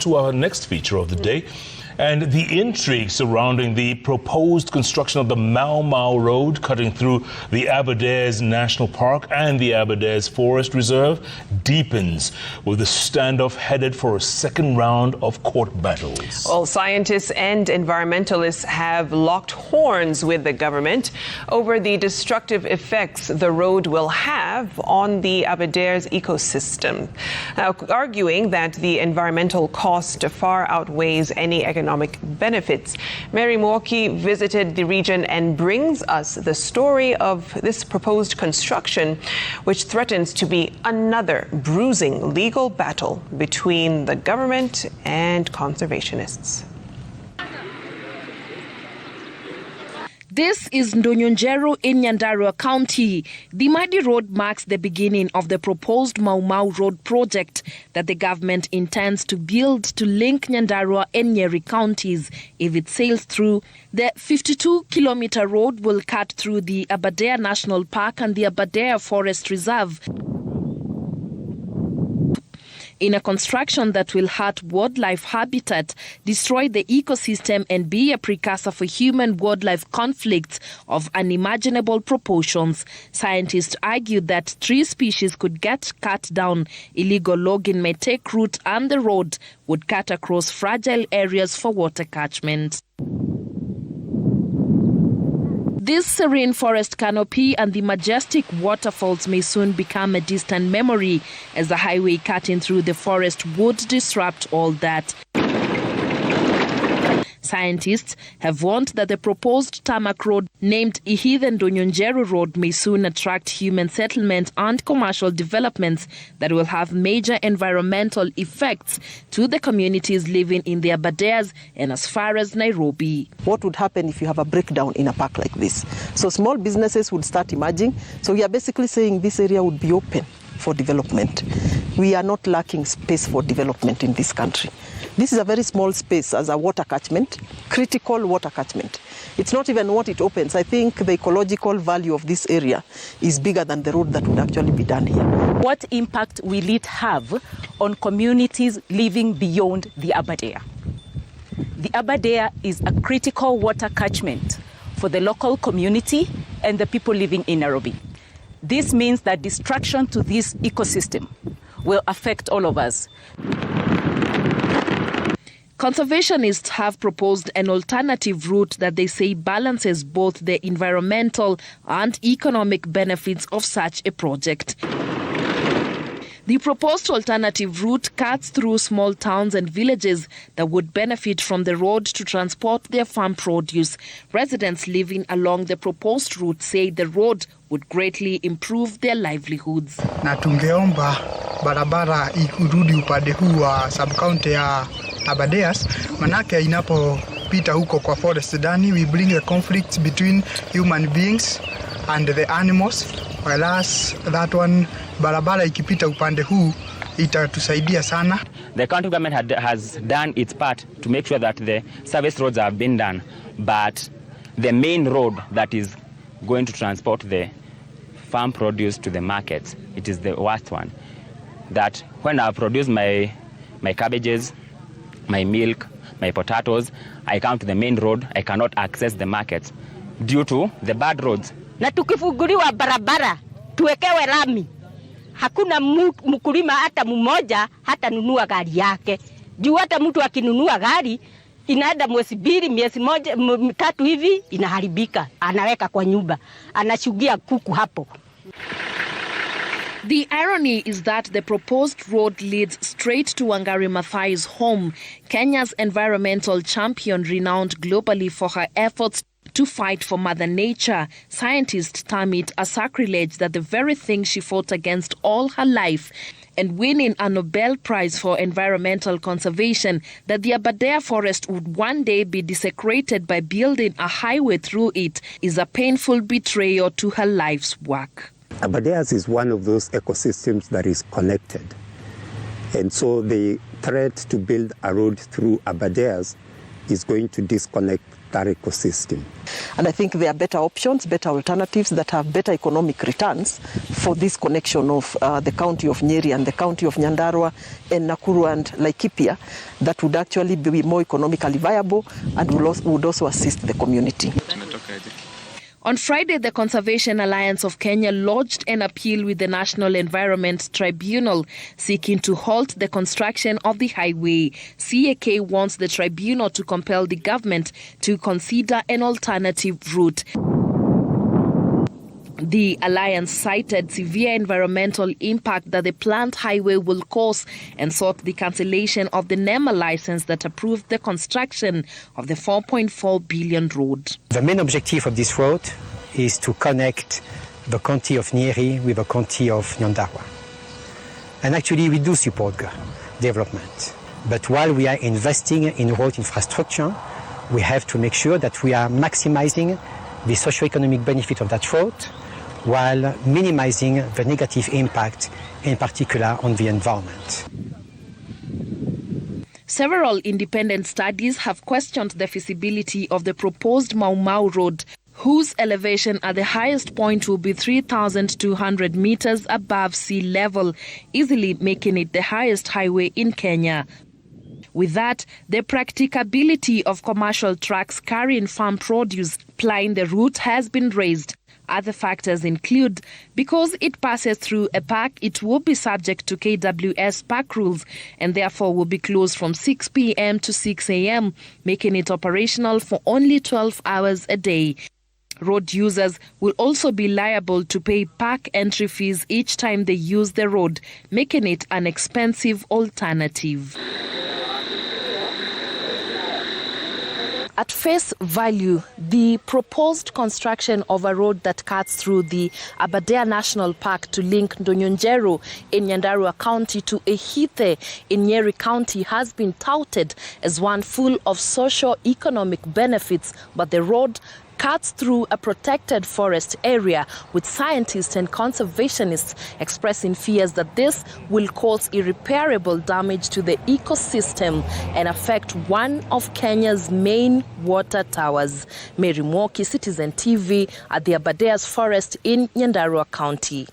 to our next feature of the day and the intrigue surrounding the proposed construction of the Mau Mau Road cutting through the Aberdares National Park and the Aberdares Forest Reserve deepens, with the standoff headed for a second round of court battles. Well, scientists and environmentalists have locked horns with the government over the destructive effects the road will have on the Aberdares ecosystem, arguing that the environmental cost far outweighs any economic benefits. Mary Muoki visited the region and brings us the story of this proposed construction, which threatens to be another bruising legal battle between the government and conservationists. This is Ndonyonjero in Nyandarua County. The muddy road marks the beginning of the proposed Mau Mau Road project that the government intends to build to link Nyandarua and Nyeri counties. If it sails through, the 52-kilometer road will cut through the Aberdare National Park and the Aberdares Forest Reserve, in a construction that will hurt wildlife habitat, destroy the ecosystem, and be a precursor for human-wildlife conflicts of unimaginable proportions. Scientists argue that tree species could get cut down, illegal logging may take root, and the road would cut across fragile areas for water catchment. This serene forest canopy and the majestic waterfalls may soon become a distant memory, as the highway cutting through the forest would disrupt all that. Scientists have warned that the proposed tarmac road, named Ihithe Ndonyonjero Road, may soon attract human settlements and commercial developments that will have major environmental effects to the communities living in the Aberdares and as far as Nairobi. What would happen if you have a breakdown in a park like this? So small businesses would start emerging. So we are basically saying this area would be open for development. We are not lacking space for development in this country. This is a very small space as a water catchment, critical water catchment. It's not even what it opens. I think the ecological value of this area is bigger than the road that would actually be done here. What impact will it have on communities living beyond the Aberdare? The Aberdare is a critical water catchment for the local community and the people living in Nairobi. This means that destruction to this ecosystem will affect all of us. Conservationists have proposed an alternative route that they say balances both the environmental and economic benefits of such a project. The proposed alternative route cuts through small towns and villages that would benefit from the road to transport their farm produce. Residents living along the proposed route say the road would greatly improve their livelihoods. Na tungeomba barabara irudi upande huu wa sub-county ya Aberdares, manake inapopita huko kwa forest ndani, we bring a conflict between human beings and the animals, whereas that one barabara ikipita upande huu itatusaidia sana. The county government has done its part to make sure that the service roads have been done, but the main road that is going to transport the farm produce to the markets, it is the worst one. That when I produce my cabbages, my milk, my potatoes, I come to the main road, I cannot access the markets due to the bad roads. Na tukifunguliwa barabara, tuwekewe lami. Hakuna mkulima hata mmoja hata nunua gari yake. Juu hata mtu akinunua gari, inaenda mwezi mbili, miezi moja, tatu hivi, inaharibika. Anaweka kwa nyumba, anashugia kuku hapo. The irony is that the proposed road leads straight to Wangari Maathai's home, Kenya's environmental champion renowned globally for her efforts to fight for Mother Nature. Scientists term it a sacrilege that the very thing she fought against all her life, and winning a Nobel Prize for environmental conservation, that the Aberdare forest would one day be desecrated by building a highway through it, is a painful betrayal to her life's work. Aberdares is one of those ecosystems that is connected. And so the threat to build a road through Aberdares is going to disconnect that ecosystem. And I think there are better options, better alternatives that have better economic returns for this connection of the county of Nyeri and the county of Nyandarua and Nakuru and Laikipia that would actually be more economically viable and would also assist the community. On Friday, the Conservation Alliance of Kenya lodged an appeal with the National Environment Tribunal seeking to halt the construction of the highway. CAK wants the tribunal to compel the government to consider an alternative route. The alliance cited severe environmental impact that the planned highway will cause and sought the cancellation of the NEMA license that approved the construction of the 4.4 billion road. The main objective of this road is to connect the county of Nyeri with the county of Nyandarua. And actually we do support development. But while we are investing in road infrastructure, we have to make sure that we are maximizing the socio-economic benefit of that road while minimizing the negative impact, in particular on the environment. Several independent studies have questioned the feasibility of the proposed Mau Mau Road, whose elevation at the highest point will be 3,200 meters above sea level, easily making it the highest highway in Kenya. With that, the practicability of commercial trucks carrying farm produce plying the route has been raised. Other factors include, because it passes through a park, it will be subject to KWS park rules and therefore will be closed from 6 p.m. to 6 a.m., making it operational for only 12 hours a day. Road users will also be liable to pay park entry fees each time they use the road, making it an expensive alternative. At face value, the proposed construction of a road that cuts through the Aberdare National Park to link Ndonyonjero in Nyandarua County to Ehithe in Nyeri County has been touted as one full of socio-economic benefits, but the road cuts through a protected forest area, with scientists and conservationists expressing fears that this will cause irreparable damage to the ecosystem and affect one of Kenya's main water towers. Muoki, Citizen TV, at the Aberdares Forest in Nyandarua County.